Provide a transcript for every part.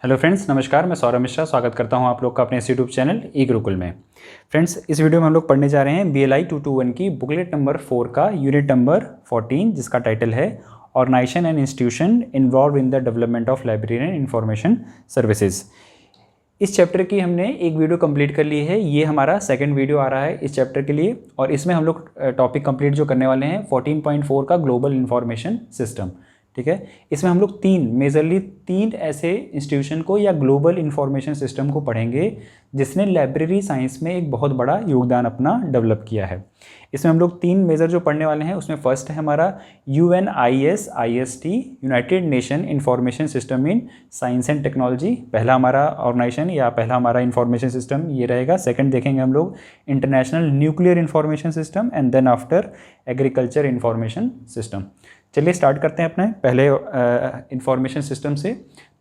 Hello friends, नमस्कार। मैं सौरभ मिश्रा स्वागत करता हूं आप लोग का अपने इस यूट्यूब चैनल ई गुरुकुल में। फ्रेंड्स, इस वीडियो में हम लोग पढ़ने जा रहे हैं BLI 221 की बुकलेट नंबर 4 का यूनिट नंबर 14, जिसका टाइटल है organization and institution involve in the development of library and information services. इस चैप्टर की हमने एक वीडियो कंप्लीट कर ली है। ये हमारा सेकंड वीडियो आ रहा है इस चैप्टर के लिए, और इसमें हम लोग टॉपिक कंप्लीट जो करने वाले हैं 14.4 का ग्लोबल इंफॉर्मेशन सिस्टम। ठीक है, इसमें हम लोग मेजरली तीन ऐसे इंस्टीट्यूशन को या ग्लोबल इंफॉर्मेशन सिस्टम को पढ़ेंगे जिसने लाइब्रेरी साइंस में एक बहुत बड़ा योगदान अपना डेवलप किया है। इसमें हम लोग तीन मेजर जो पढ़ने वाले हैं, उसमें फर्स्ट है हमारा UNISIST, United Nation information system in science and technology. पहला हमारा ऑर्गेनाइजेशन या पहला हमारा इंफॉर्मेशन सिस्टम ये रहेगा। सेकंड देखेंगे हम लोग international nuclear information system, and then after agriculture information system. चलिए स्टार्ट करते हैं अपने पहले इंफॉर्मेशन सिस्टम से।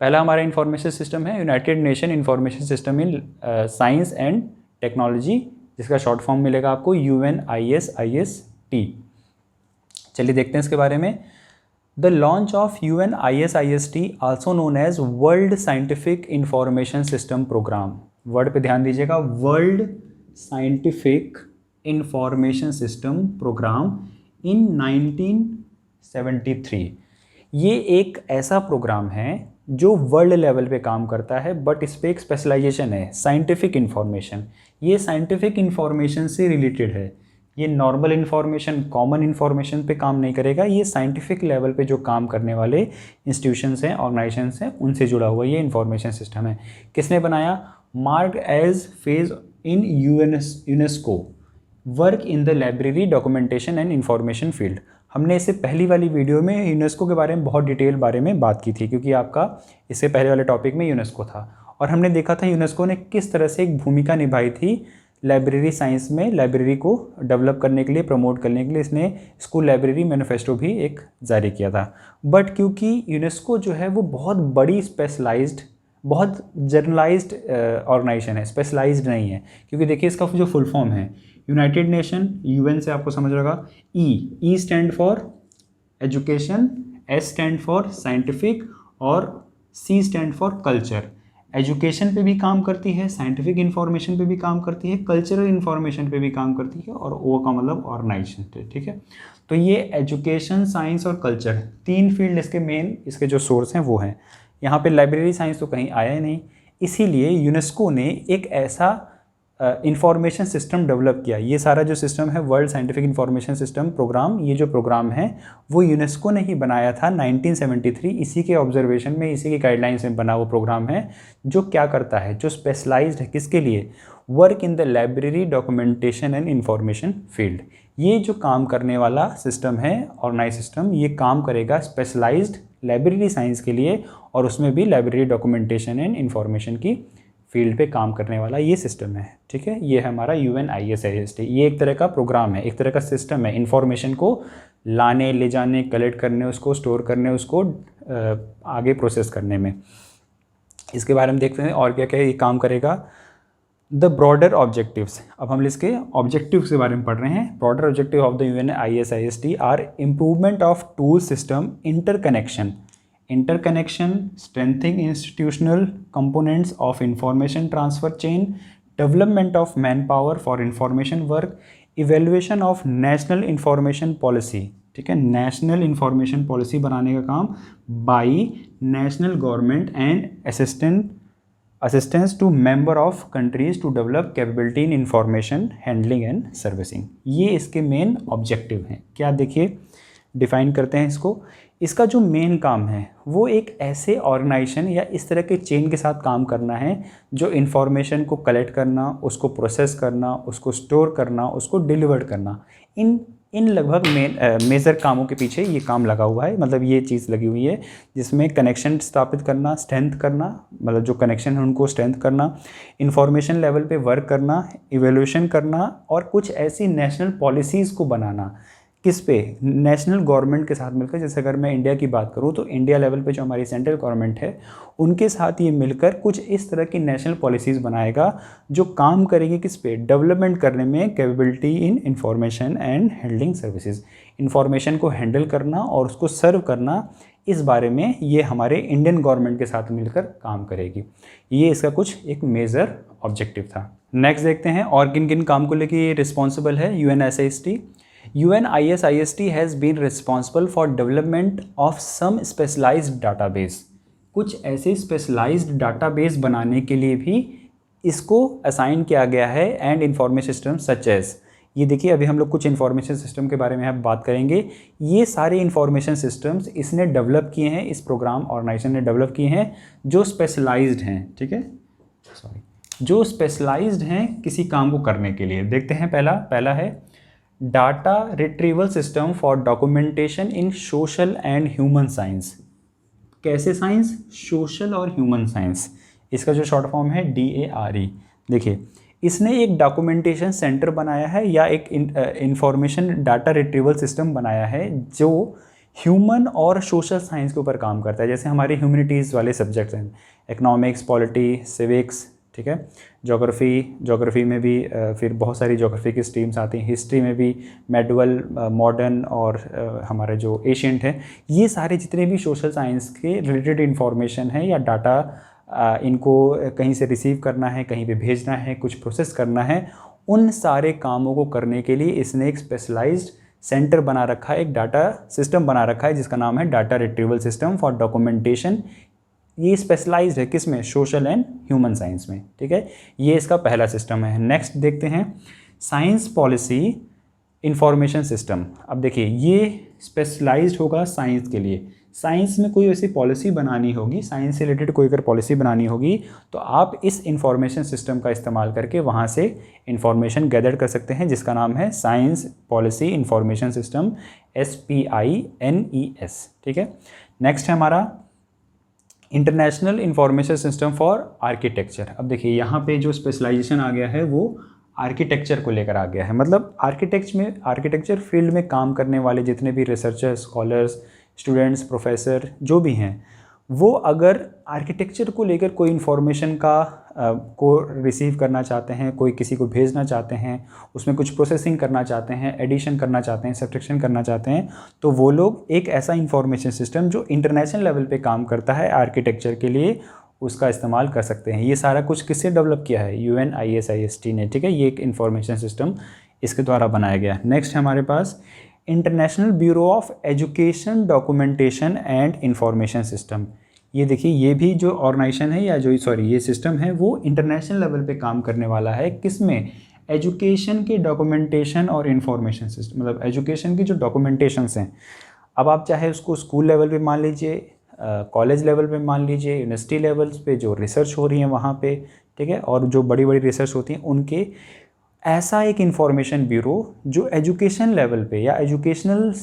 पहला हमारा इंफॉर्मेशन सिस्टम है United Nation information system in science and technology, जिसका शॉर्ट फॉर्म मिलेगा आपको UNISIST। चलिए देखते हैं इसके बारे में। The launch of UNISIST, also known as world scientific information system programme. Word पे ध्यान दीजिएगा, world scientific information system programme इन 1973। ये एक ऐसा प्रोग्राम है जो वर्ल्ड लेवल पे काम करता है, बट इस पर एक स्पेशलाइजेशन है, साइंटिफिक इंफॉर्मेशन। ये साइंटिफिक इंफॉर्मेशन से रिलेटेड है। ये नॉर्मल इंफॉर्मेशन, कॉमन इंफॉर्मेशन पे काम नहीं करेगा। ये साइंटिफिक लेवल पे जो काम करने वाले इंस्टीट्यूशंस हैं, ऑर्गेनाइजेशंस हैं, उनसे जुड़ा हुआ ये इंफॉर्मेशन सिस्टम है। किसने बनाया? Marked as phase in UNESCO work in the library documentation and information field. हमने इससे पहली वाली वीडियो में यूनेस्को के बारे में बहुत डिटेल बारे में बात की थी, क्योंकि आपका इससे पहले वाले टॉपिक में यूनेस्को था, और हमने देखा था यूनेस्को ने किस तरह से एक भूमिका निभाई थी लाइब्रेरी साइंस में। लाइब्रेरी को डेवलप करने के लिए, प्रमोट करने के लिए इसने स्कूल लाइब्रेरी मैनिफेस्टो भी एक जारी किया था। बट क्योंकि यूनेस्को जो है वो बहुत बड़ी स्पेशलाइज्ड, बहुत जनरलाइज्ड ऑर्गेनाइजेशन है, स्पेशलाइज्ड नहीं है। क्योंकि देखिए इसका जो फुल फॉर्म है यूनाइटेड नेशन, UN से आपको समझ रहेगा। E stand for education, S stand for scientific, और C stand for culture. Education पे भी काम करती है, साइंटिफिक इंफॉर्मेशन पे भी काम करती है, कल्चरल इंफॉर्मेशन पे भी काम करती है, और O का मतलब ऑर्गेनाइजेशन। ठीक है, तो ये एजुकेशन, साइंस और कल्चर, तीन फील्ड इसके मेन, इसके जो सोर्स हैं वो हैं। यहाँ पे लाइब्रेरी साइंस तो कहीं आया ही नहीं, इसीलिए यूनेस्को ने एक ऐसा इंफॉर्मेशन सिस्टम डेवलप किया। ये सारा जो सिस्टम है world scientific information system programme, ये जो प्रोग्राम है वो यूनेस्को ने ही बनाया था 1973। इसी के ऑब्जर्वेशन में, इसी के गाइडलाइंस में बना वो प्रोग्राम है, जो क्या करता है, जो स्पेशलाइज्ड है किसके लिए? Work in the library documentation and information field. ये जो काम करने वाला सिस्टम है, ऑर्गेनाइज सिस्टम, ये काम करेगा स्पेशलाइज्ड लाइब्रेरी साइंस के लिए, और उसमें भी लाइब्रेरी डॉक्यूमेंटेशन एंड इंफॉर्मेशन की फील्ड पे काम करने वाला ये सिस्टम है। ठीक है, ये है हमारा UNISIST। ये एक तरह का प्रोग्राम है, एक तरह का सिस्टम है, इंफॉर्मेशन को लाने, ले जाने, कलेक्ट करने, उसको स्टोर करने, उसको आगे प्रोसेस करने में। इसके बारे में देखते हैं और क्या क्या ये काम करेगा। द ब्रॉडर ऑब्जेक्टिव्स, अब हम इसके ऑब्जेक्टिव्स के बारे में पढ़ रहे हैं। Broader objective of the UNISIST are improvement of tool system interconnection, strengthening institutional components of information transfer chain, development of manpower for information work, evaluation of national information policy। ठीक है, नेशनल इंफॉर्मेशन पॉलिसी बनाने का काम by national government and assistance to member of countries to develop capability in information handling and servicing. ये इसके main objective हैं। क्या, देखिए डिफाइन करते हैं इसको। इसका जो मेन काम है वो एक ऐसे ऑर्गेनाइजेशन या इस तरह के चेन के साथ काम करना है जो इन्फॉर्मेशन को कलेक्ट करना, उसको प्रोसेस करना, उसको स्टोर करना, उसको डिलीवर करना, इन लगभग मेजर कामों के पीछे ये काम लगा हुआ है। मतलब ये चीज़ लगी हुई है जिसमें कनेक्शन स्थापित करना, स्ट्रेंथ करना, मतलब जो कनेक्शन है उनको स्ट्रेंथ करना, इंफॉर्मेशन लेवल पे वर्क करना, इवैल्यूएशन करना, और कुछ ऐसी नेशनल पॉलिसीज़ को बनाना। किस पे? नेशनल गवर्नमेंट के साथ मिलकर। जैसे अगर मैं इंडिया की बात करूं तो इंडिया लेवल पे जो हमारी सेंट्रल गवर्नमेंट है उनके साथ ये मिलकर कुछ इस तरह की नेशनल पॉलिसीज़ बनाएगा जो काम करेंगे किस पे? डेवलपमेंट करने में, capability in information and handling services. Information को हैंडल करना और उसको सर्व करना इस बारे में ये हमारे इंडियन गवर्नमेंट के साथ मिलकर काम करेगी। ये इसका कुछ एक मेजर ऑब्जेक्टिव था। नेक्स्ट देखते हैं और किन किन काम को लेके ये रिस्पॉन्सिबल है। UNIST has been responsible for development of some specialized database. कुछ ऐसे स्पेशलाइज्ड डाटाबेस बनाने के लिए भी इसको असाइन किया गया है। And information system such as, ये देखिए अभी हम लोग कुछ इंफॉर्मेशन सिस्टम के बारे में अब बात करेंगे। ये सारे इंफॉर्मेशन सिस्टम्स इसने डेवलप किए हैं, इस प्रोग्राम ऑर्गेनाइजेशन ने डेवलप किए हैं जो स्पेशलाइज्ड हैं, ठीक है, जो स्पेशलाइज्ड हैं किसी काम को करने के लिए। देखते हैं पहला है data retrieval system for documentation in social and human science. कैसे साइंस? सोशल और ह्यूमन साइंस। इसका जो शॉर्ट फॉर्म है DARE। देखिए इसने एक डॉक्यूमेंटेशन सेंटर बनाया है या एक इंफॉर्मेशन डाटा रिट्रीवल सिस्टम बनाया है जो ह्यूमन और सोशल साइंस के ऊपर काम करता है। जैसे हमारे ह्यूमैनिटीज़ वाले सब्जेक्ट्स हैं, इकोनॉमिक्स, पॉलिटी, सिविक्स, ठीक है, ज्योग्राफी में भी फिर बहुत सारी ज्योग्राफी की स्ट्रीम्स आती हैं, हिस्ट्री में भी मेडुअल, मॉडर्न और हमारे जो एशियंट हैं, ये सारे जितने भी सोशल साइंस के रिलेटेड इंफॉर्मेशन है या डाटा इनको कहीं से रिसीव करना है, कहीं पे भेजना है, कुछ प्रोसेस करना है, उन सारे कामों को करने के लिए इसने एक स्पेशलाइज्ड सेंटर बना रखा है, एक डाटा सिस्टम बना रखा है जिसका नाम है data retrieval system for documentation. ये स्पेशलाइज्ड है किसमें? सोशल एंड ह्यूमन साइंस में, ठीक है। ये इसका पहला सिस्टम है। नेक्स्ट देखते हैं साइंस पॉलिसी इंफॉर्मेशन सिस्टम। अब देखिए ये स्पेशलाइज्ड होगा साइंस के लिए। साइंस में कोई ऐसी पॉलिसी बनानी होगी, साइंस से रिलेटेड कोई अगर पॉलिसी बनानी होगी तो आप इस इंफॉर्मेशन सिस्टम का इस्तेमाल करके वहाँ से इंफॉर्मेशन गैदर कर सकते हैं जिसका नाम है science policy information system, SPINES, ठीक है। नेक्स्ट है हमारा international information system for architecture. अब देखिए यहाँ पे जो स्पेशलाइजेशन आ गया है वो आर्किटेक्चर को लेकर आ गया है। मतलब आर्किटेक्चर फील्ड में काम करने वाले जितने भी रिसर्चर्स, स्कॉलर्स, स्टूडेंट्स, प्रोफेसर जो भी हैं, वो अगर आर्किटेक्चर को लेकर कोई इन्फॉर्मेशन को रिसीव करना चाहते हैं, कोई किसी को भेजना चाहते हैं, उसमें कुछ प्रोसेसिंग करना चाहते हैं, एडिशन करना चाहते हैं, सब्ट्रैक्शन करना चाहते हैं, तो वो लोग एक ऐसा इंफॉर्मेशन सिस्टम जो इंटरनेशनल लेवल पे काम करता है आर्किटेक्चर के लिए, उसका इस्तेमाल कर सकते हैं। ये सारा कुछ किससे डेवलप किया है? UNIST ने, ठीक है। ये एक इंफॉर्मेशन सिस्टम इसके द्वारा बनाया गया। नेक्स्ट है हमारे पास international bureau of education documentation and information system. ये देखिए ये भी जो ऑर्गेनाइजेशन है या जो ये सिस्टम है वो इंटरनेशनल लेवल पे काम करने वाला है। किसमें? एजुकेशन के डॉक्यूमेंटेशन और इंफॉर्मेशन सिस्टम, मतलब एजुकेशन की जो डॉक्यूमेंटेशंस हैं। अब आप चाहे उसको स्कूल लेवल पे मान लीजिए, कॉलेज लेवल पे मान लीजिए, यूनिवर्सिटी लेवल्स पे जो रिसर्च हो रही है वहाँ पे, ठीक है, और जो बड़ी बड़ी रिसर्च होती हैं उनके, ऐसा एक इंफॉर्मेशन ब्यूरो जो एजुकेशन लेवल पे या एजुकेशनल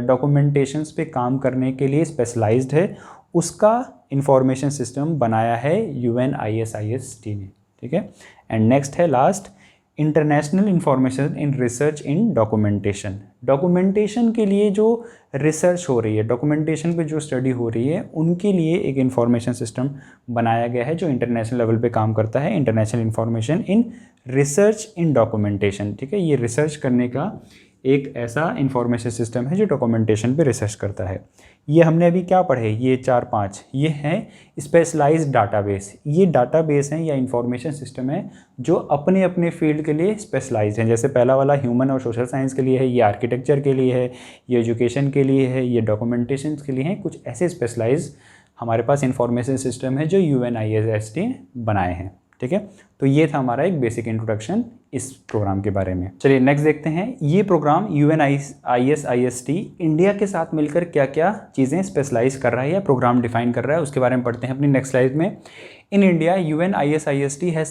डॉक्यूमेंटेशंस पे काम करने के लिए स्पेशलाइज्ड है, उसका इंफॉर्मेशन सिस्टम बनाया है UNIST ने, ठीक है। एंड नेक्स्ट है last international information in research in documentation. Documentation के लिए जो रिसर्च हो रही है, डॉक्यूमेंटेशन पे जो स्टडी हो रही है, उनके लिए एक इंफॉर्मेशन सिस्टम बनाया गया है जो इंटरनेशनल लेवल पे काम करता है, international information in research in documentation, ठीक है। ये रिसर्च करने का एक ऐसा इंफॉर्मेशन सिस्टम है जो डॉक्यूमेंटेशन पे रिसर्च करता है। ये हमने अभी क्या पढ़े, ये 4-5 ये हैं स्पेशलाइज्ड डाटाबेस। ये डाटाबेस हैं या इंफॉर्मेशन सिस्टम है जो अपने अपने फील्ड के लिए स्पेशलाइज्ड हैं। जैसे पहला वाला ह्यूमन और सोशल साइंस के लिए है, ये आर्किटेक्चर के लिए है, ये एजुकेशन के लिए है, ये डॉक्यूमेंटेशन के लिए है। कुछ ऐसे स्पेशलाइज्ड हमारे पास इंफॉर्मेशन सिस्टम है जो UNIST बनाए हैं, ठीक है। तो ये था हमारा एक बेसिक इंट्रोडक्शन इस प्रोग्राम के बारे में। चलिए नेक्स्ट देखते हैं ये प्रोग्राम UNIST इंडिया के साथ मिलकर क्या क्या चीज़ें स्पेशलाइज कर रहा है या प्रोग्राम डिफाइन कर रहा है, उसके बारे में पढ़ते हैं अपनी नेक्स्ट स्लाइड में। In India UNIST has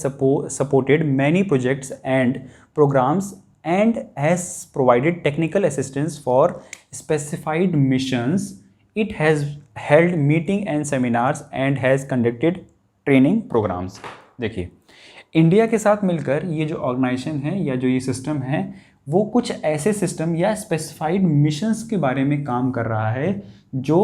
supported many projects and programs and has provided technical assistance for specified missions. It has held meeting and seminars and has conducted training programs. देखिए इंडिया के साथ मिलकर ये जो organisation है या जो ये सिस्टम है वो कुछ ऐसे सिस्टम या स्पेसिफाइड मिशंस के बारे में काम कर रहा है जो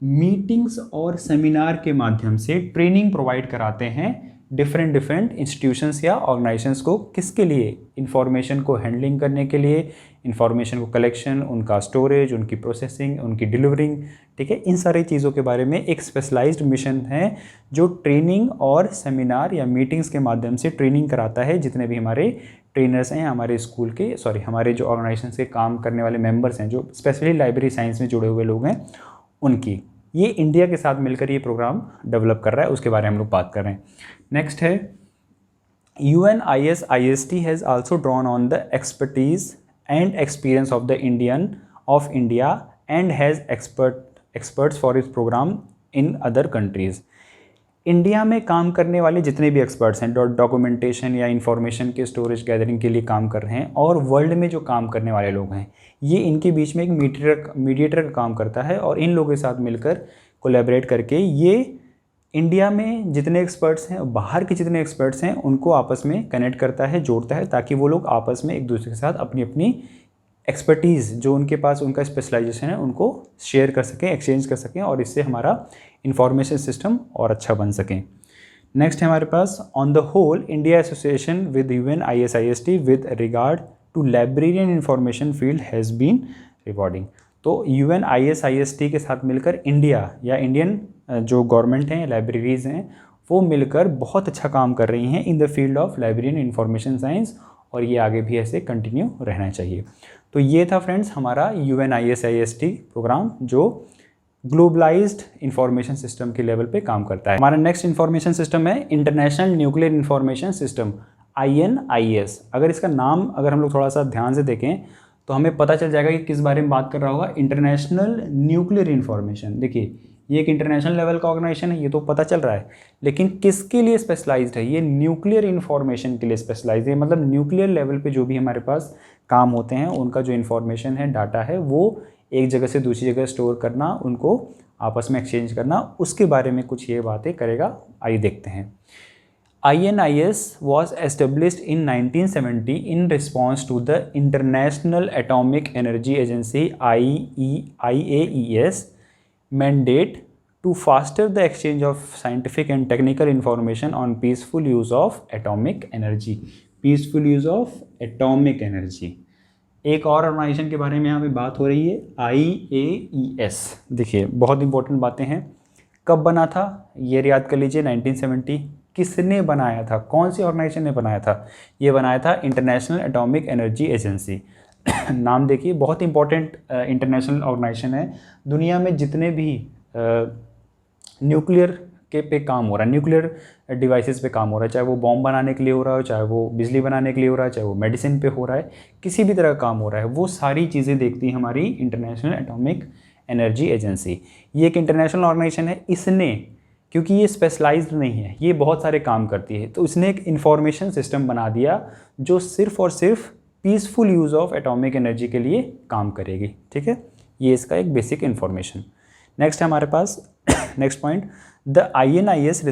मीटिंग्स और सेमिनार के माध्यम से ट्रेनिंग प्रोवाइड कराते हैं डिफरेंट इंस्टीट्यूशंस या ऑर्गेनाइजेशंस को। किसके लिए? इंफॉर्मेशन को हैंडलिंग करने के लिए, इंफॉर्मेशन को कलेक्शन, उनका स्टोरेज, उनकी प्रोसेसिंग, उनकी डिलीवरिंग, ठीक है, इन सारी चीज़ों के बारे में एक स्पेशलाइज्ड मिशन है जो ट्रेनिंग और सेमिनार या मीटिंग्स के माध्यम से ट्रेनिंग कराता है जितने भी हमारे ट्रेनर्स हैं, हमारे स्कूल के हमारे जो ऑर्गेनाइजेशन के काम करने वाले मेंबर्स हैं, जो स्पेशली लाइब्रेरी साइंस में जुड़े हुए लोग हैं उनकी। ये इंडिया के साथ मिलकर ये प्रोग्राम डेवलप कर रहा है, उसके बारे में हम लोग बात कर रहे हैं। नेक्स्ट है UNISIST has also drawn on the expertise and experience of the India and has experts for its program in other countries। India में काम करने वाले जितने भी एक्सपर्ट्स हैं, डॉक्यूमेंटेशन या इंफॉर्मेशन के स्टोरेज गैदरिंग के लिए काम कर रहे हैं, और वर्ल्ड में जो काम करने वाले लोग हैं, ये इनके बीच में एक मीडिएटर का काम करता है, और इन लोगों के साथ मिलकर कोलैबोरेट करके ये इंडिया में जितने एक्सपर्ट्स हैं, बाहर के जितने एक्सपर्ट्स हैं, उनको आपस में कनेक्ट करता है, जोड़ता है, ताकि वो लोग आपस में एक दूसरे के साथ अपनी अपनी एक्सपर्टीज़ जो उनके पास उनका स्पेशलाइजेशन है उनको शेयर कर सकें, एक्सचेंज कर सकें, और इससे हमारा इंफॉर्मेशन सिस्टम और अच्छा बन सकें। नेक्स्ट है हमारे पास on the whole India association with UNISIST with regard to librarian information field has been rewarding. तो UNISIST के साथ मिलकर इंडिया या इंडियन जो गवर्नमेंट हैं, लाइब्रेरीज़ हैं, वो मिलकर बहुत अच्छा काम कर रही हैं in the field of librarian information science, और ये आगे भी ऐसे कंटिन्यू रहना चाहिए। तो ये था फ्रेंड्स हमारा UNISIST प्रोग्राम जो ग्लोबलाइज्ड इंफॉर्मेशन सिस्टम के लेवल पे काम करता है। हमारा नेक्स्ट इंफॉर्मेशन सिस्टम है international nuclear information system, INIS। अगर इसका नाम अगर हम लोग थोड़ा सा ध्यान से देखें तो हमें पता चल जाएगा कि किस बारे में बात कर रहा होगा। इंटरनेशनल न्यूक्लियर इंफॉर्मेशन, देखिए ये एक इंटरनेशनल लेवल का ऑर्गेनाइजेशन है, ये तो पता चल रहा है, लेकिन किसके लिए स्पेशलाइज्ड है? ये न्यूक्लियर इंफॉर्मेशन के लिए स्पेशलाइज्ड है। मतलब न्यूक्लियर लेवल पे जो भी हमारे पास काम होते हैं, उनका जो इन्फॉर्मेशन है, डाटा है, वो एक जगह से दूसरी जगह स्टोर करना, उनको आपस में एक्सचेंज करना, उसके बारे में कुछ ये बातें करेगा। आइए देखते हैं। INIS was established in 1970 in response to the International Atomic Energy Agency IAES mandate to foster the exchange of scientific and technical information on peaceful use of atomic energy। Peaceful use of atomic energy। एक और organisation के बारे में यहाँ पे बात हो रही है, IAES। देखिए बहुत इंपॉर्टेंट बातें हैं। कब बना था ये याद कर लीजिए, 1970। किसने बनाया था, कौन सी ऑर्गेनाइजेशन ने बनाया था? ये बनाया था इंटरनेशनल एटॉमिक एनर्जी एजेंसी। नाम देखिए, बहुत इंपॉर्टेंट इंटरनेशनल ऑर्गेनाइजेशन है। दुनिया में जितने भी न्यूक्लियर के पे काम हो रहा है, न्यूक्लियर डिवाइसेस पे काम हो रहा है, चाहे वो बॉम्ब बनाने के लिए हो रहा हो, चाहे वो बिजली बनाने के लिए हो रहा है, चाहे वो मेडिसिन पे हो रहा है, किसी भी तरह का काम हो रहा है, वो सारी चीज़ें देखती है हमारी इंटरनेशनल एटॉमिक एनर्जी एजेंसी। ये एक इंटरनेशनल ऑर्गेनाइजेशन है। इसने, क्योंकि ये स्पेशलाइज्ड नहीं है, ये बहुत सारे काम करती है, तो इसने एक इंफॉर्मेशन सिस्टम बना दिया जो सिर्फ और सिर्फ peaceful use of atomic energy के लिए काम करेगी। ठीक है, ये इसका एक बेसिक इन्फॉर्मेशन। नेक्स्ट है हमारे पास next point, the INIS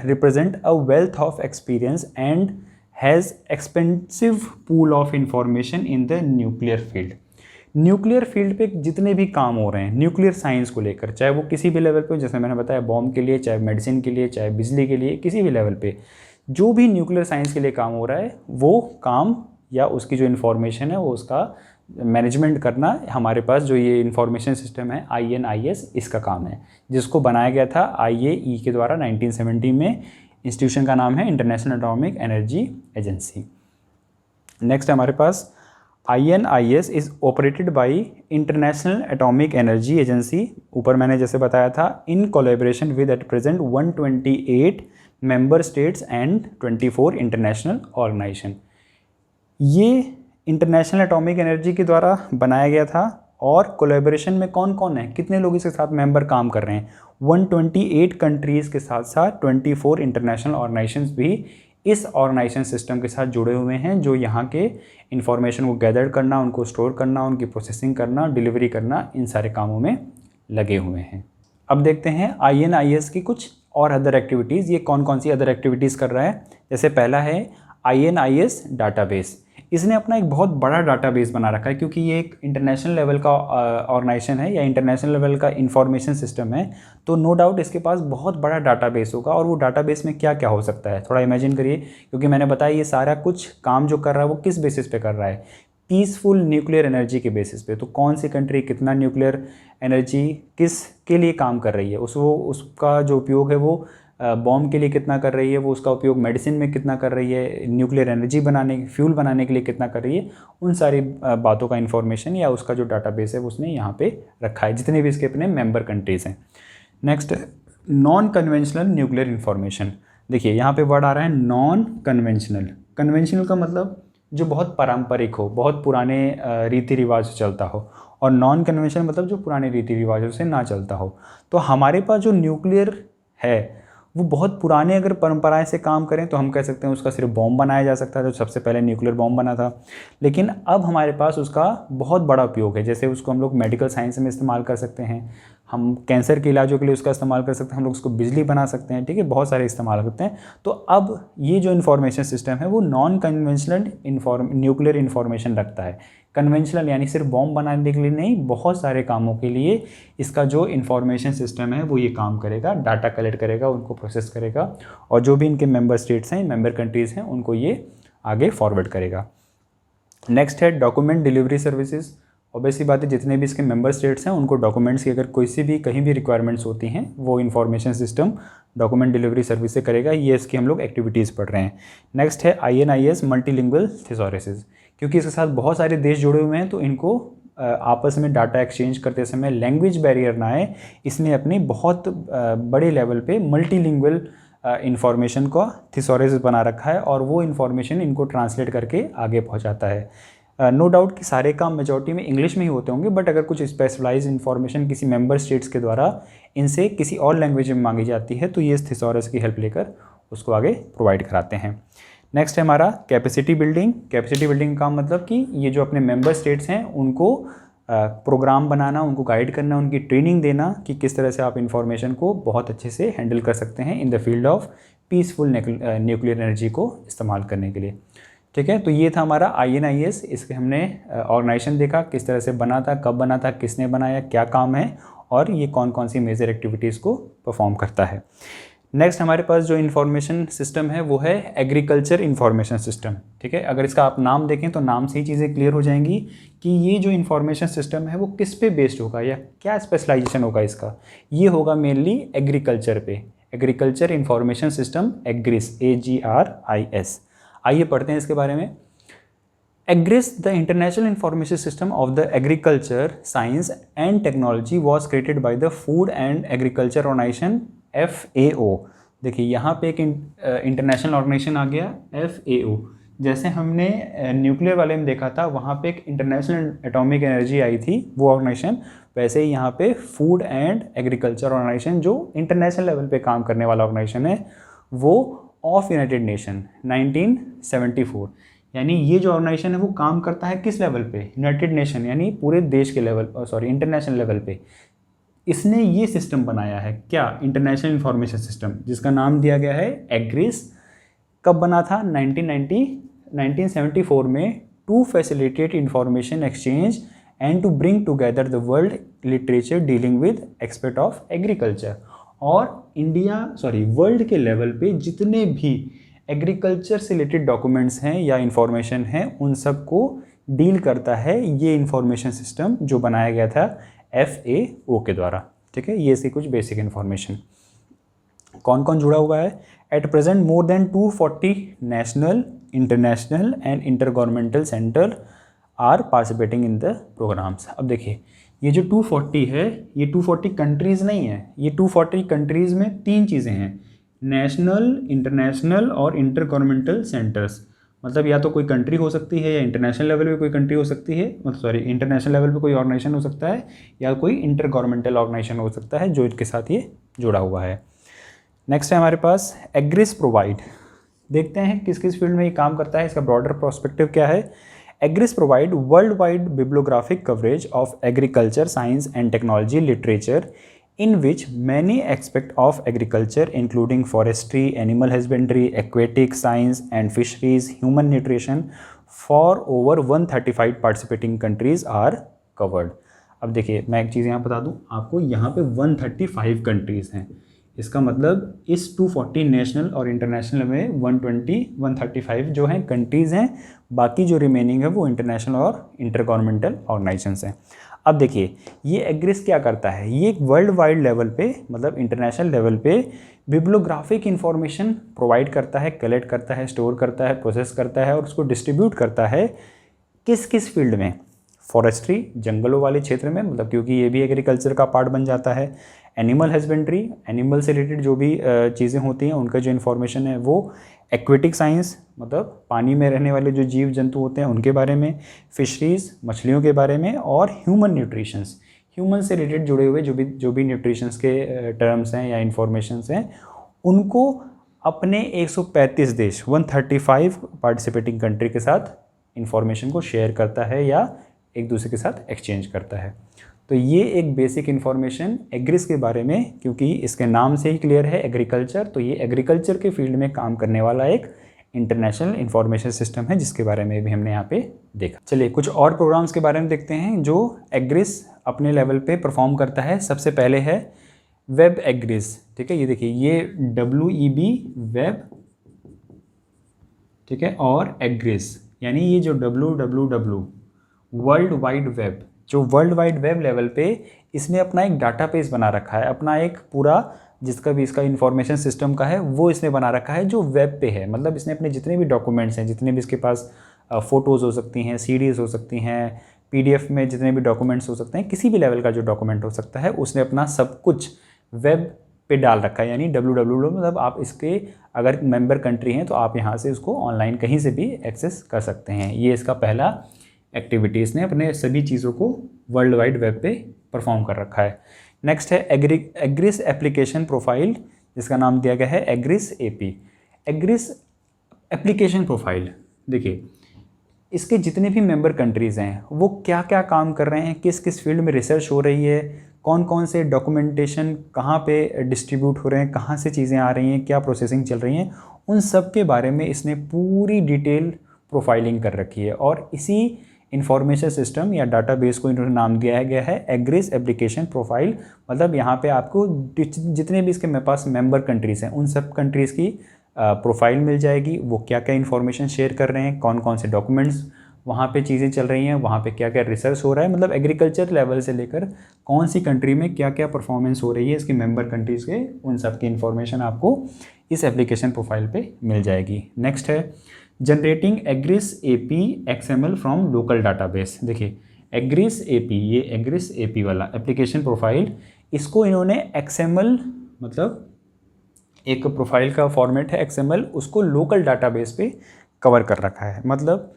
represent a wealth of experience and has expensive pool of information in the nuclear field. Nuclear field पे जितने भी काम हो रहे हैं न्यूक्लियर साइंस को लेकर, चाहे वो किसी भी लेवल पे, जैसे मैंने बताया बॉम्ब के लिए, चाहे मेडिसिन के लिए, चाहे बिजली के लिए, किसी भी लेवल पे जो भी न्यूक्लियर साइंस के लिए काम हो रहा है, वो काम या उसकी जो इन्फॉर्मेशन है वो उसका मैनेजमेंट करना हमारे पास जो ये इन्फॉर्मेशन सिस्टम है INIS, इसका काम है, जिसको बनाया गया था IAE के द्वारा 1970 में। इंस्टीट्यूशन का नाम है international atomic energy agency. Next है हमारे पास INIS is operated by international atomic energy agency. ऊपर मैंने जैसे बताया था, in collaboration with at present 128 member states and 24 international organization. ये इंटरनेशनल एटॉमिक एनर्जी के द्वारा बनाया गया था, और कोलैबोरेशन में कौन कौन है, कितने लोग इसके साथ मेंबर काम कर रहे हैं? 128 कंट्रीज़ के साथ साथ 24 इंटरनेशनल ऑर्गेनाइजेशंस भी इस ऑर्गेनाइजेशन सिस्टम के साथ जुड़े हुए हैं, जो यहाँ के इंफॉर्मेशन को गैदर करना, उनको स्टोर करना, उनकी प्रोसेसिंग करना, डिलीवरी करना, इन सारे कामों में लगे हुए हैं। अब देखते हैं INIS की कुछ और अदर एक्टिविटीज़। ये कौन कौन सी अदर एक्टिविटीज़ कर रहा है? जैसे पहला है INIS डाटाबेस। इसने अपना एक बहुत बड़ा डाटाबेस बना रखा है, क्योंकि ये एक इंटरनेशनल लेवल का ऑर्गेनाइजेशन है या इंटरनेशनल लेवल का इंफॉर्मेशन सिस्टम है, तो नो डाउट इसके पास बहुत बड़ा डाटाबेस होगा। और वो डाटाबेस में क्या क्या हो सकता है, थोड़ा इमेजिन करिए, क्योंकि मैंने बताया ये सारा कुछ काम जो कर रहा है वो किस बेसिस पे कर रहा है? पीसफुल न्यूक्लियर एनर्जी के बेसिस पे। तो कौन सी कंट्री कितना न्यूक्लियर एनर्जी किस के लिए काम कर रही है, उसका जो उपयोग है वो बॉम्ब के लिए कितना कर रही है, वो उसका उपयोग मेडिसिन में कितना कर रही है, न्यूक्लियर एनर्जी बनाने फ्यूल बनाने के लिए कितना कर रही है, उन सारी बातों का इन्फॉर्मेशन या उसका जो डाटाबेस है वो उसने यहाँ पे रखा है, जितने भी इसके अपने मेंबर कंट्रीज़ हैं। Next, non conventional nuclear information. देखिए यहाँ पे वर्ड आ रहा है नॉन कन्वेंशनल। कन्वेंशनल का मतलब जो बहुत पारंपरिक हो, बहुत पुराने रीति रिवाज से चलता हो, और नॉन कन्वेंशनल मतलब जो पुराने रीति रिवाजों से ना चलता हो। तो हमारे पास जो न्यूक्लियर है वो बहुत पुराने अगर परंपराएं से काम करें तो हम कह सकते हैं उसका सिर्फ बॉम्ब बनाया जा सकता है, जो सबसे पहले न्यूक्लियर बॉम्ब बना था। लेकिन अब हमारे पास उसका बहुत बड़ा उपयोग है, जैसे उसको हम लोग मेडिकल साइंस में इस्तेमाल कर सकते हैं, हम कैंसर के इलाजों के लिए उसका इस्तेमाल कर सकते हैं, हम लोग उसको बिजली बना सकते हैं, ठीक है, बहुत सारे इस्तेमाल करते हैं। तो अब ये जो इन्फॉर्मेशन सिस्टम है वो नॉन कन्वेंशनल न्यूक्लियर इन्फॉर्मेशन रखता है। कन्वेंशनल यानी सिर्फ बॉम्ब बनाने के लिए नहीं, बहुत सारे कामों के लिए इसका जो इन्फॉर्मेशन सिस्टम है वो ये काम करेगा, डाटा कलेक्ट करेगा, उनको प्रोसेस करेगा, और जो भी इनके मेंबर स्टेट्स हैं, मेंबर कंट्रीज़ हैं, उनको ये आगे फॉरवर्ड करेगा। नेक्स्ट है डॉक्यूमेंट डिलीवरी सर्विसेज। ऑब्वियसली बात है, जितने भी इसके मेंबर स्टेट्स हैं उनको डॉक्यूमेंट्स की अगर कोई सी भी कहीं भी रिक्वायरमेंट्स होती हैं वो information system document delivery service से करेगा। ये इसकी हम लोग एक्टिविटीज़ पढ़ रहे हैं। नेक्स्ट है INIS मल्टीलिंगुअल थिसॉरसिस। क्योंकि इसके साथ बहुत सारे देश जुड़े हुए हैं तो इनको आपस में डाटा एक्सचेंज करते समय लैंग्वेज बैरियर ना आए, इसने अपनी बहुत बड़े लेवल पे मल्टीलिंगुअल इन्फॉर्मेशन का थिसॉरसिस बना रखा है, और वो इन्फॉर्मेशन इनको ट्रांसलेट करके आगे पहुंचाता है। नो डाउट कि सारे काम मेजॉरिटी में इंग्लिश में ही होते होंगे, बट अगर कुछ स्पेशलाइज इन्फॉर्मेशन किसी मेंबर स्टेट्स के द्वारा इनसे किसी और लैंग्वेज में मांगी जाती है तो ये इस थिसॉरस की हेल्प लेकर उसको आगे प्रोवाइड कराते हैं। नेक्स्ट है हमारा कैपेसिटी बिल्डिंग। कैपेसिटी बिल्डिंग का मतलब कि ये जो अपने मेंबर स्टेट्स हैं उनको प्रोग्राम बनाना, उनको गाइड करना, उनकी ट्रेनिंग देना कि किस तरह से आप इन्फॉर्मेशन को बहुत अच्छे से हैंडल कर सकते हैं in the field of peaceful nuclear energy को इस्तेमाल करने के लिए। ठीक है, तो ये था हमारा INIS। इसके हमने ऑर्गेनाइजेशन देखा, किस तरह से बना था, कब बना था, किसने बनाया, क्या काम है, और ये कौन कौन सी मेजर एक्टिविटीज़ को परफॉर्म करता है। नेक्स्ट हमारे पास जो इन्फॉर्मेशन सिस्टम है वो है एग्रीकल्चर इन्फॉर्मेशन सिस्टम। ठीक है, अगर इसका आप नाम देखें तो नाम से ही चीज़ें क्लियर हो जाएंगी कि ये जो इन्फॉर्मेशन सिस्टम है वो किस पे बेस्ड होगा या क्या स्पेशलाइजेशन होगा इसका। ये होगा मेनली एग्रीकल्चर पे। Agriculture information system AGRIS, AGRIS। आइए पढ़ते हैं इसके बारे में। EGRIS, the International Information System of the Agriculture, Science and Technology, was created by the Food and Agriculture Organization FAO। देखिए यहाँ पे एक इंटरनेशनल ऑर्गेनाइजेशन आ गया FAO। जैसे हमने न्यूक्लियर वाले में देखा था वहाँ पे एक इंटरनेशनल एटॉमिक एनर्जी आई थी वो ऑर्गेनाइजेशन, वैसे ही यहाँ पे फूड एंड एग्रीकल्चर ऑर्गेनाइजेशन जो इंटरनेशनल लेवल पे काम करने वाला ऑर्गेनाइजेशन है वो ऑफ यूनाइटेड नेशन 1974। यानी ये जो ऑर्गेनाइजेशन है वो काम करता है किस लेवल पे, यूनाइटेड नेशन यानी पूरे देश के लेवल, इंटरनेशनल लेवल पे। इसने ये सिस्टम बनाया है क्या, इंटरनेशनल इंफॉर्मेशन सिस्टम, जिसका नाम दिया गया है एग्रिस। कब बना था, 1974 में, to facilitate information exchange and to bring together the world literature dealing with expert of agriculture. और वर्ल्ड के लेवल पे जितने भी एग्रीकल्चर से रिलेटेड डॉक्यूमेंट्स हैं या इंफॉर्मेशन हैं उन सब को डील करता है ये इंफॉर्मेशन सिस्टम जो बनाया गया था FAO के द्वारा। ठीक है, ये इसकी कुछ बेसिक इन्फॉर्मेशन। कौन कौन जुड़ा हुआ है, at present more than 240 national, international and intergovernmental center are participating in the programs. अब देखिए ये जो 240 है ये 240 कंट्रीज़ नहीं है, ये 240 कंट्रीज़ में तीन चीज़ें हैं, नेशनल, इंटरनेशनल और इंटर गवर्नमेंटल सेंटर्स। मतलब या तो कोई कंट्री हो सकती है या इंटरनेशनल लेवल पे कोई कंट्री हो सकती है, इंटरनेशनल लेवल पे कोई ऑर्गेनाइजेशन हो सकता है या कोई इंटर गवर्नमेंटल ऑर्गेनाइजेशन हो सकता है जो इनके साथ ये जुड़ा हुआ है। नेक्स्ट है हमारे पास एग्रिस प्रोवाइड। देखते हैं किस किस फील्ड में ये काम करता है, इसका ब्रॉडर पर्सपेक्टिव क्या है। AGRIS provide world wide bibliographic coverage of agriculture, science and technology literature in which many aspects of agriculture including forestry, animal husbandry, aquatic science and fisheries, human nutrition for over 135 participating countries are covered। अब देखिए मैं एक चीज़ यहाँ बता दूँ आपको, यहाँ पे 135 कंट्रीज़ हैं। इसका मतलब इस 240 नेशनल और इंटरनेशनल में 135 जो हैं कंट्रीज़ हैं, बाकी जो रिमेनिंग है वो इंटरनेशनल और इंटर गवर्नमेंटल ऑर्गेनाइजेशंस हैं। अब देखिए ये एग्रिस क्या करता है, ये वर्ल्ड वाइड लेवल पे मतलब इंटरनेशनल लेवल पे बिब्लियोग्राफिक इंफॉर्मेशन प्रोवाइड करता है, कलेक्ट करता है, स्टोर करता है, प्रोसेस करता है और उसको डिस्ट्रीब्यूट करता है किस किस फील्ड में, फॉरेस्ट्री जंगलों वाले क्षेत्र में, मतलब क्योंकि ये भी एग्रीकल्चर का पार्ट बन जाता है, एनिमल हस्बेंड्री एनिमल से रिलेटेड जो भी चीज़ें होती हैं उनका जो इन्फॉर्मेशन है वो, एक्वेटिक साइंस मतलब पानी में रहने वाले जो जीव जंतु होते हैं उनके बारे में, फिशरीज़ मछलियों के बारे में, और ह्यूमन न्यूट्रिशंस ह्यूमन से रिलेटेड जुड़े हुए जो भी न्यूट्रिशंस के टर्म्स हैं या इन्फॉर्मेशंस हैं उनको अपने 135 देश 135 पार्टिसिपेटिंग कंट्री के साथ इंफॉर्मेशन को शेयर करता है या एक दूसरे के साथ एक्सचेंज करता है। तो ये एक बेसिक इन्फॉर्मेशन एग्रिस के बारे में, क्योंकि इसके नाम से ही क्लियर है एग्रीकल्चर, तो ये एग्रीकल्चर के फील्ड में काम करने वाला एक इंटरनेशनल इंफॉर्मेशन सिस्टम है जिसके बारे में भी हमने यहाँ पे देखा। चलिए कुछ और प्रोग्राम्स के बारे में देखते हैं जो एग्रिस अपने लेवल पे परफॉर्म करता है। सबसे पहले है वेब एग्रिस, ठीक है, ये देखिए ये WEB वेब, ठीक है, और एग्रिस यानी ये जो WWW वर्ल्ड वाइड वेब, जो वर्ल्ड वाइड वेब लेवल पे इसने अपना एक डाटाबेस बना रखा है, अपना एक पूरा जिसका भी इसका इंफॉर्मेशन सिस्टम का है वो इसने बना रखा है जो वेब पे है। मतलब इसने अपने जितने भी डॉक्यूमेंट्स हैं, जितने भी इसके पास फ़ोटोज़ हो सकती हैं, CDs हो सकती हैं, PDF में जितने भी डॉक्यूमेंट्स हो सकते हैं, किसी भी लेवल का जो डॉक्यूमेंट हो सकता है उसने अपना सब कुछ वेब पे डाल रखा है। यानी WWW मतलब आप इसके अगर मेंबर कंट्री हैं तो आप यहाँ से उसको ऑनलाइन कहीं से भी एक्सेस कर सकते हैं। ये इसका पहला एक्टिविटीज़ ने अपने सभी चीज़ों को वर्ल्ड वाइड वेब पे परफॉर्म कर रखा है। नेक्स्ट है एग्रिस एप्लीकेशन प्रोफाइल, जिसका नाम दिया गया है एग्रिस AP। एग्रिस एप्लीकेशन प्रोफाइल देखिए इसके जितने भी मेंबर कंट्रीज़ हैं वो क्या क्या काम कर रहे हैं, किस किस फील्ड में रिसर्च हो रही है, कौन कौन से डॉक्यूमेंटेशन कहाँ पे डिस्ट्रीब्यूट हो रहे हैं, कहाँ से चीज़ें आ रही हैं, क्या प्रोसेसिंग चल रही हैं, उन सब के बारे में इसने पूरी डिटेल प्रोफाइलिंग कर रखी है। और इसी इंफॉर्मेशन सिस्टम या डाटाबेस को इन्होंने नाम दिया गया है एग्रिस एप्लीकेशन प्रोफाइल। मतलब यहाँ पे आपको जितने भी इसके मेरे पास मेंबर कंट्रीज़ हैं उन सब कंट्रीज़ की प्रोफाइल मिल जाएगी, वो क्या क्या इन्फॉर्मेशन शेयर कर रहे हैं, कौन कौन से डॉक्यूमेंट्स वहाँ पे चीज़ें चल रही हैं, वहाँ पे क्या क्या रिसर्च हो रहा है, मतलब एग्रीकल्चर लेवल से लेकर कौन सी कंट्री में क्या क्या परफॉर्मेंस हो रही है इसकी मेंबर कंट्रीज़ के, उन सब की इन्फॉर्मेशन आपको इस एप्लीकेशन प्रोफाइल पे मिल जाएगी। नेक्स्ट है generating AGRIS AP XML from local database. देखिए एग्रिस AP, ये एग्रिस AP वाला एप्लीकेशन प्रोफाइल, इसको इन्होंने XML मतलब एक प्रोफाइल का फॉर्मेट है XML, उसको लोकल डाटाबेस पे कवर कर रखा है। मतलब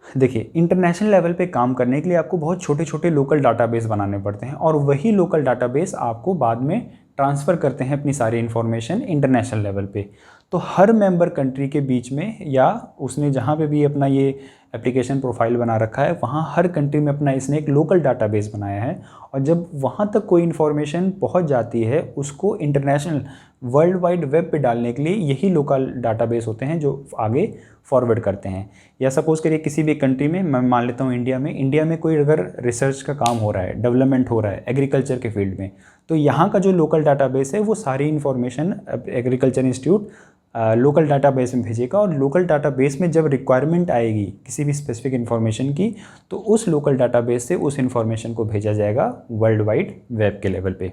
देखिए इंटरनेशनल लेवल पे काम करने के लिए आपको बहुत छोटे छोटे लोकल डाटाबेस बनाने पड़ते हैं और वही लोकल डाटाबेस आपको बाद में ट्रांसफ़र करते हैं अपनी सारी इन्फॉर्मेशन इंटरनेशनल लेवल पे। तो हर मेंबर कंट्री के बीच में या उसने जहाँ पे भी अपना ये एप्लीकेशन प्रोफाइल बना रखा है वहाँ हर कंट्री में अपना इसने एक लोकल डाटाबेस बनाया है और जब वहाँ तक कोई इन्फॉर्मेशन पहुँच जाती है उसको इंटरनेशनल वर्ल्ड वाइड वेब पे डालने के लिए यही लोकल डाटाबेस होते हैं जो आगे फॉरवर्ड करते हैं। या सपोज़ करिए किसी भी कंट्री में, मैं मान लेता हूँ इंडिया में कोई अगर रिसर्च का काम हो रहा है, डेवलपमेंट हो रहा है एग्रीकल्चर के फील्ड में, तो यहाँ का जो लोकल डाटाबेस है वो सारी information agriculture institute local database में भेजेगा और लोकल डाटाबेस में जब रिक्वायरमेंट आएगी किसी भी स्पेसिफिक इन्फॉर्मेशन की तो उस लोकल डाटाबेस से उस इन्फॉर्मेशन को भेजा जाएगा वर्ल्ड वाइड वेब के लेवल पे।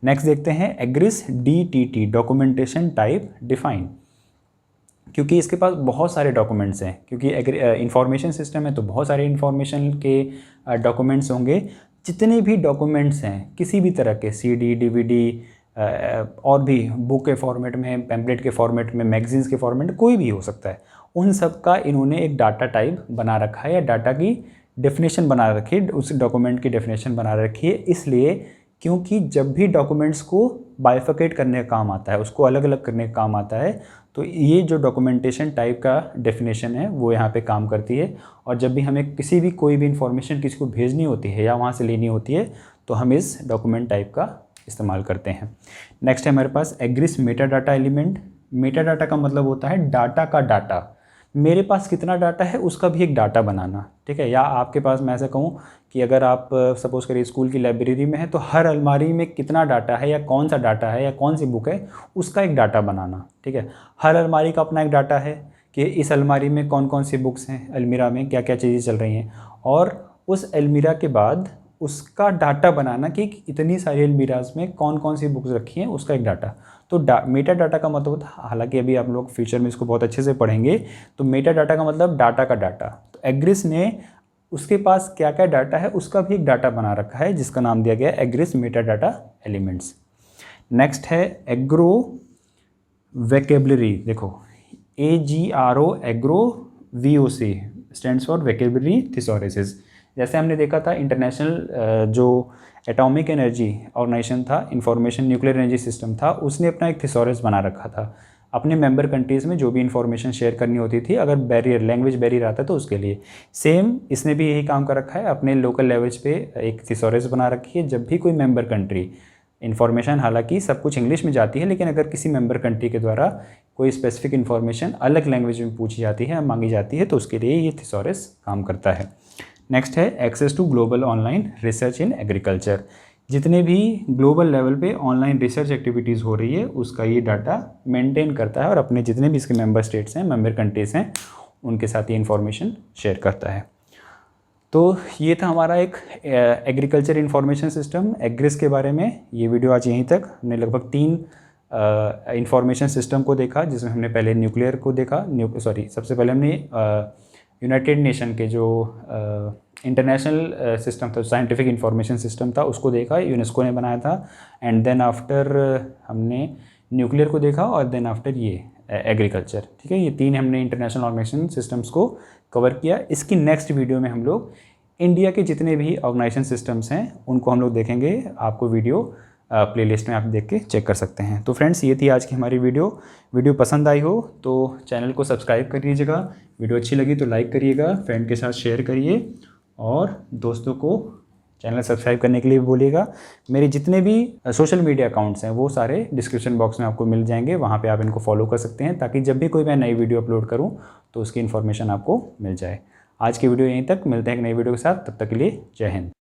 नेक्स्ट देखते हैं एग्रिस DTT डॉक्यूमेंटेशन टाइप डिफाइन, क्योंकि इसके पास बहुत सारे डॉक्यूमेंट्स हैं, क्योंकि इंफॉर्मेशन सिस्टम है तो बहुत सारे इंफॉर्मेशन के डॉक्यूमेंट्स होंगे। जितने भी डॉक्यूमेंट्स हैं किसी भी तरह के CD DVD और भी बुक के फॉर्मेट में, पैम्पलेट के फॉर्मेट में, मैगजीन्स के फॉर्मेट, कोई भी हो सकता है, उन सब का इन्होंने एक डाटा टाइप बना रखा है या डाटा की डेफिनेशन बना रखी है, उस डॉक्यूमेंट की डेफिनेशन बना रखी है। इसलिए क्योंकि जब भी डॉक्यूमेंट्स को बाइफिकेट करने का काम आता है, उसको अलग अलग करने का काम आता है, तो ये जो डॉक्यूमेंटेशन टाइप का डेफिनेशन है वो यहाँ पे काम करती है। और जब भी हमें किसी भी कोई भी इन्फॉर्मेशन किसी को भेजनी होती है या वहाँ से लेनी होती है तो हम इस डॉक्यूमेंट टाइप का इस्तेमाल करते हैं। नेक्स्ट है हमारे पास AGRIS meta data element. Meta data का मतलब होता है डाटा का डाटा, मेरे पास कितना डाटा है उसका भी एक डाटा बनाना, ठीक है। या आपके पास मैं ऐसा कहूँ कि अगर आप सपोज़ करिए स्कूल की लाइब्रेरी में है तो हर अलमारी में कितना डाटा है या कौन सा डाटा है या कौन सी बुक है उसका एक डाटा बनाना, ठीक है। हर अलमारी का अपना एक डाटा है कि इस अलमारी में कौन कौन सी बुक्स हैं, अलमीरा में क्या क्या चीज़ें चल रही हैं, और उस अलमीरा के बाद उसका डाटा बनाना कि इतनी सारी अलमीराज में कौन कौन सी बुक्स रखी हैं, उसका एक डाटा। तो मेटा डाटा का मतलब होता है, हालांकि अभी आप लोग फ्यूचर में इसको बहुत अच्छे से पढ़ेंगे, तो मेटा डाटा का मतलब डाटा का डाटा। तो एग्रिस ने उसके पास क्या क्या डाटा है उसका भी एक डाटा बना रखा है जिसका नाम दिया गया है AGRIS meta data elements. Next है एग्रो वोकैबुलरी। देखो AGRO agro VOC stands for vocabulary thesauruses. जैसे हमने देखा था इंटरनेशनल जो एटॉमिक एनर्जी ऑर्गेनाइजेशन था, इंफॉर्मेशन न्यूक्लियर एनर्जी सिस्टम था, उसने अपना एक थिसॉरस बना रखा था अपने मेंबर कंट्रीज़ में जो भी इंफॉर्मेशन शेयर करनी होती थी, अगर बैरियर लैंग्वेज बैरियर आता तो उसके लिए। सेम इसने भी यही काम कर रखा है, अपने लोकल लेवल्स पे एक थिसॉरस बना रखी है। जब भी कोई मेंबर कंट्री इन्फॉर्मेशन, हालांकि सब कुछ इंग्लिश में जाती है, लेकिन अगर किसी मेंबर कंट्री के द्वारा कोई स्पेसिफिक इन्फॉर्मेशन अलग लैंग्वेज में पूछी जाती है, मांगी जाती है, तो उसके लिए ये थिसॉरस काम करता है। नेक्स्ट है access to global online research in agriculture. जितने भी ग्लोबल लेवल पे ऑनलाइन रिसर्च एक्टिविटीज़ हो रही है उसका ये डाटा मेंटेन करता है और अपने जितने भी इसके मेंबर स्टेट्स हैं, मेंबर कंट्रीज़ हैं, उनके साथ ये इन्फॉर्मेशन शेयर करता है। तो ये था हमारा एक एग्रीकल्चर इंफॉर्मेशन सिस्टम एग्रिस के बारे में। ये वीडियो आज यहीं तक। हमने लगभग 3 इंफॉर्मेशन सिस्टम को देखा, जिसमें हमने पहले न्यूक्लियर को देखा, सबसे पहले हमने यूनाइटेड नेशन के जो इंटरनेशनल सिस्टम था, साइंटिफिक इंफॉर्मेशन सिस्टम था, उसको देखा, यूनेस्को ने बनाया था। एंड देन आफ्टर हमने न्यूक्लियर को देखा, और देन आफ्टर ये एग्रीकल्चर, ठीक है। ये 3 हमने इंटरनेशनल ऑर्गेनाइजेशन सिस्टम्स को कवर किया। इसकी नेक्स्ट वीडियो में हम लोग इंडिया के जितने भी ऑर्गेनाइजेशन सिस्टम्स हैं उनको हम लोग देखेंगे। आपको वीडियो प्लेलिस्ट में आप देख के चेक कर सकते हैं। तो फ्रेंड्स, ये थी आज की हमारी वीडियो पसंद आई हो तो चैनल को सब्सक्राइब कर लीजिएगा, वीडियो अच्छी लगी तो लाइक करिएगा, फ्रेंड के साथ शेयर करिए, और दोस्तों को चैनल सब्सक्राइब करने के लिए भी बोलिएगा। मेरे जितने भी सोशल मीडिया अकाउंट्स हैं वो सारे डिस्क्रिप्शन बॉक्स में आपको मिल जाएंगे, वहाँ पे आप इनको फॉलो कर सकते हैं, ताकि जब भी कोई मैं नई वीडियो अपलोड करूँ तो उसकी इन्फॉर्मेशन आपको मिल जाए। आज की वीडियो यहीं तक, मिलते हैं एक नई वीडियो के साथ, तब तक के लिए जय हिंद।